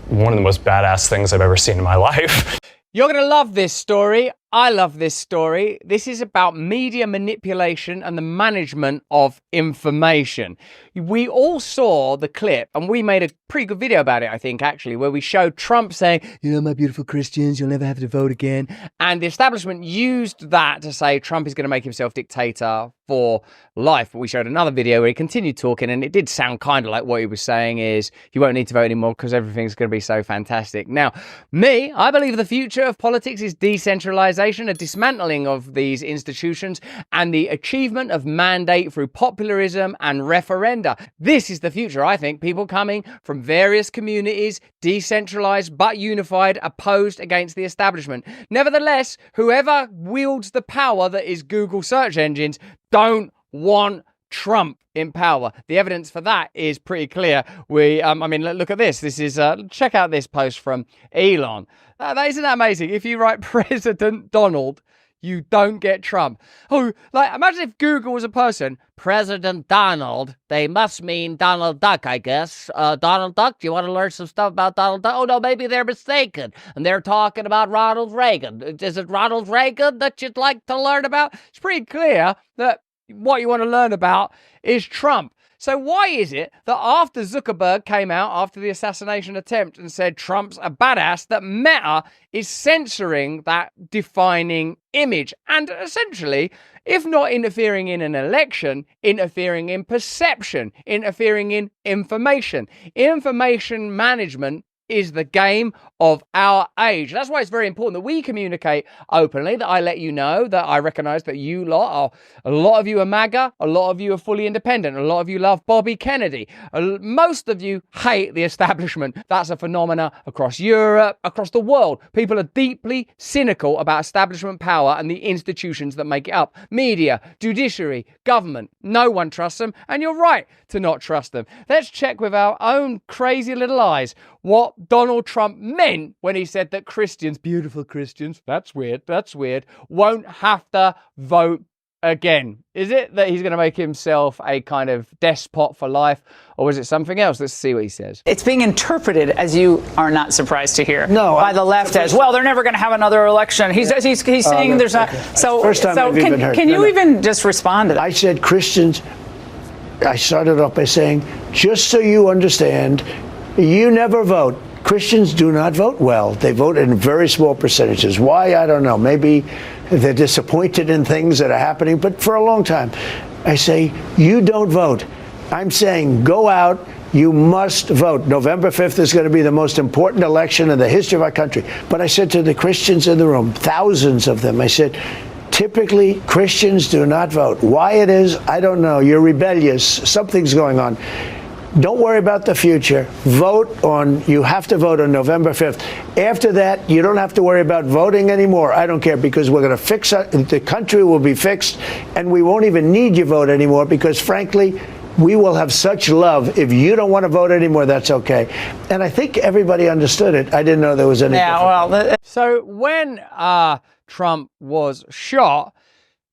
one of the most badass things I've ever seen in my life. You're going to love this story. I love this story. This is about media manipulation and the management of information. We all saw the clip, and we made a pretty good video about it, I think, actually, where we showed Trump saying, you know, my beautiful Christians, you'll never have to vote again. And the establishment used that to say Trump is going to make himself dictator for life. But we showed another video where he continued talking, and it did sound kind of like what he was saying is you won't need to vote anymore because everything's going to be so fantastic. Now, I believe the future of politics is decentralization, a dismantling of these institutions, and the achievement of mandate through popularism and referenda. This is the future, I think. People coming from various communities, decentralized but unified, opposed against the establishment. Nevertheless, whoever wields the power that is Google search engines don't want Trump in power. The evidence for that is pretty clear. Look at this. This is, check out this post from Elon. Isn't that amazing? If you write President Donald, you don't get Trump. Oh, like, imagine if Google was a person. President Donald. They must mean Donald Duck, I guess. Donald Duck, do you want to learn some stuff about Donald Duck? Oh, no, maybe they're mistaken. And they're talking about Ronald Reagan. Is it Ronald Reagan that you'd like to learn about? It's pretty clear that what you want to learn about is Trump. So why is it that after Zuckerberg came out after the assassination attempt and said Trump's a badass, that Meta is censoring that defining image and essentially, if not interfering in an election, interfering in perception, interfering in information? Information management is the game of our age. That's why it's very important that we communicate openly, that I let you know, that I recognize that you lot are, a lot of you are MAGA, a lot of you are fully independent, a lot of you love Bobby Kennedy, most of you hate the establishment. That's a phenomena across Europe, across the world. People are deeply cynical about establishment power and the institutions that make it up. Media, judiciary, government. No one trusts them, and you're right to not trust them. Let's check with our own crazy little eyes what Donald Trump meant when he said that Christians, beautiful Christians, that's weird, won't have to vote again. Is it that he's going to make himself a kind of despot for life, or is it something else? Let's see what he says. It's being interpreted, as you are not surprised to hear, by the left as, well, they're never going to have another election. He's saying there's not. Okay. So, first time I've even heard. Can you even just respond to that? I said Christians, I started off by saying, just so you understand, you never vote. Christians do not vote well. They vote in very small percentages. Why? I don't know. Maybe they're disappointed in things that are happening. But for a long time, I say, you don't vote. I'm saying, go out. You must vote. November 5th is going to be the most important election in the history of our country. But I said to the Christians in the room, thousands of them, I said, typically, Christians do not vote. Why it is, I don't know. You're rebellious. Something's going on. Don't worry about the future. You have to vote on November 5th. After that, you don't have to worry about voting anymore. I don't care, because we're going to fix it. The country will be fixed, and we won't even need your vote anymore, because frankly, we will have such love. If you don't want to vote anymore, that's okay. And I think everybody understood it. I didn't know there was any. So when Trump was shot,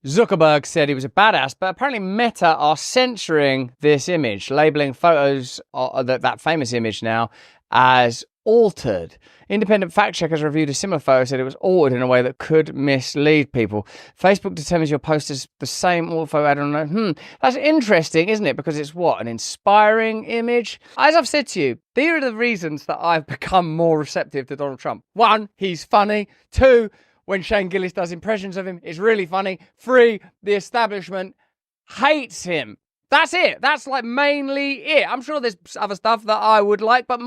Zuckerberg said he was a badass, but apparently Meta are censoring this image, labeling photos, that famous image now, as altered. Independent fact checkers reviewed a similar photo, said it was altered in a way that could mislead people. Facebook determines your post is the same photo. I don't know. That's interesting, isn't it? Because it's what? An inspiring image? As I've said to you, these are the reasons that I've become more receptive to Donald Trump. 1, he's funny. 2, when Shane Gillis does impressions of him, it's really funny. 3, the establishment hates him. That's it. That's like mainly it. I'm sure there's other stuff that I would like, but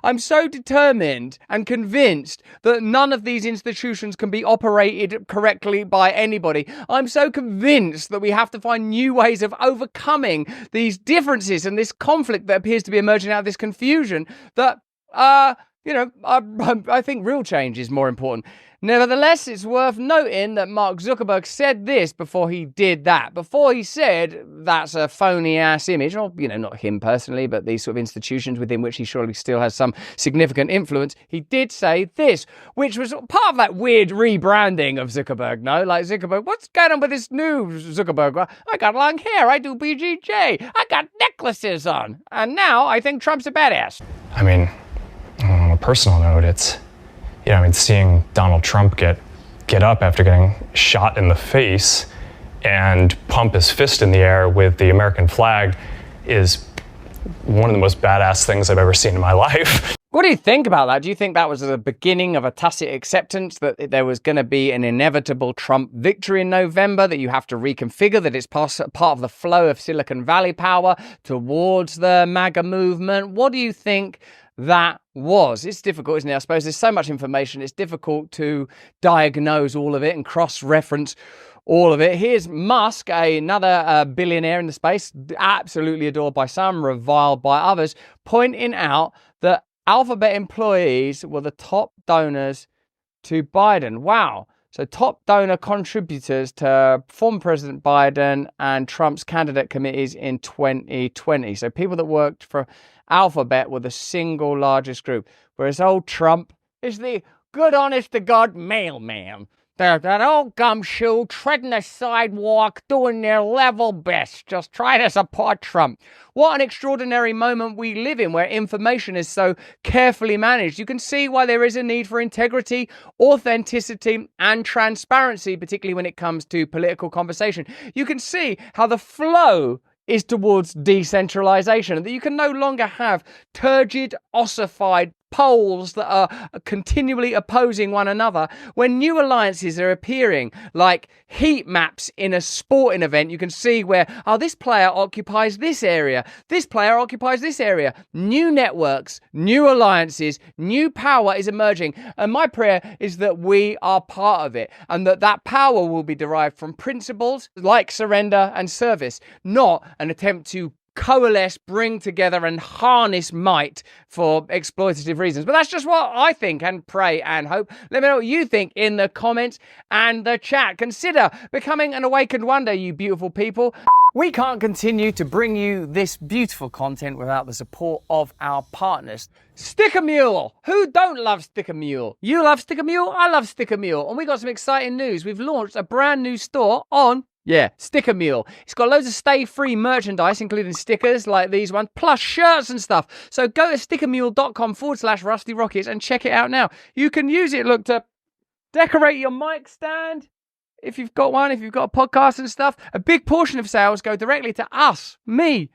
I'm so determined and convinced that none of these institutions can be operated correctly by anybody. I'm so convinced that we have to find new ways of overcoming these differences and this conflict that appears to be emerging out of this confusion that, I think real change is more important. Nevertheless, it's worth noting that Mark Zuckerberg said this before he did that. Before he said that's a phony-ass image, or, not him personally, but these sort of institutions within which he surely still has some significant influence, he did say this, which was part of that weird rebranding of Zuckerberg, no? Like, Zuckerberg, what's going on with this new Zuckerberg? I got long hair, I do BJJ, I got necklaces on, and now I think Trump's a badass. I mean, I don't want to personal note, it's, I mean, seeing Donald Trump get up after getting shot in the face and pump his fist in the air with the American flag is one of the most badass things I've ever seen in my life. What do you think about that? Do you think that was the beginning of a tacit acceptance that there was going to be an inevitable Trump victory in November, that you have to reconfigure, that it's part of the flow of Silicon Valley power towards the MAGA movement? What do you think that was? It's difficult, isn't it? I suppose there's so much information, it's difficult to diagnose all of it and cross-reference all of it. Here's Musk, another billionaire in the space, absolutely adored by some, reviled by others, pointing out that Alphabet employees were the top donors to Biden. Wow. So top donor contributors to former President Biden and Trump's candidate committees in 2020. So people that worked for Alphabet were the single largest group, whereas old Trump is the good, honest-to-God mailman. They're that old gumshoe treading the sidewalk, doing their level best, just trying to support Trump. What an extraordinary moment we live in, where information is so carefully managed. You can see why there is a need for integrity, authenticity, and transparency, particularly when it comes to political conversation. You can see how the flow is towards decentralization, and that you can no longer have turgid, ossified poles that are continually opposing one another. When new alliances are appearing, like heat maps in a sporting event, you can see where, this player occupies this area, this player occupies this area. New networks, new alliances, new power is emerging. And my prayer is that we are part of it, and that power will be derived from principles like surrender and service, not an attempt to coalesce, bring together, and harness might for exploitative reasons. But that's just what I think and pray and hope. Let me know what you think in the comments and the chat. Consider becoming an awakened wonder, you beautiful people. We can't continue to bring you this beautiful content without the support of our partners. Sticker Mule! Who don't love Sticker Mule? You love Sticker Mule, I love Sticker Mule. And we got some exciting news. We've launched a brand new store on Sticker Mule. It's got loads of stay-free merchandise, including stickers like these ones, plus shirts and stuff. So go to stickermule.com/rustyrockets and check it out now. You can use it, look, to decorate your mic stand, if you've got one, if you've got a podcast and stuff. A big portion of sales go directly to us, we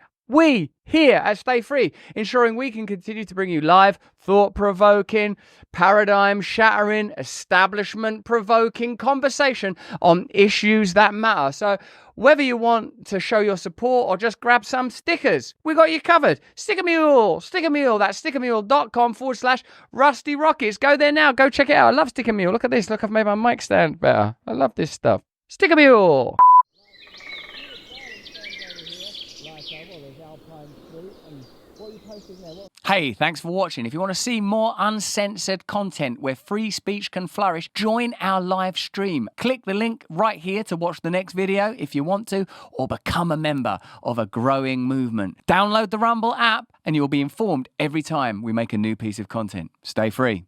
here at Stay Free, ensuring we can continue to bring you live, thought-provoking, paradigm-shattering, establishment-provoking conversation on issues that matter. So whether you want to show your support or just grab some stickers, we got you covered. Sticker Mule, that's stickermule.com/rustyrockets. Go there now, go check it out. I love Sticker Mule. Look at this, look, I've made my mic stand better. I love this stuff. Sticker Mule. Hey, thanks for watching. If you want to see more uncensored content where free speech can flourish, join our live stream. Click the link right here to watch the next video if you want to, or become a member of a growing movement. Download the Rumble app and you'll be informed every time we make a new piece of content. Stay free.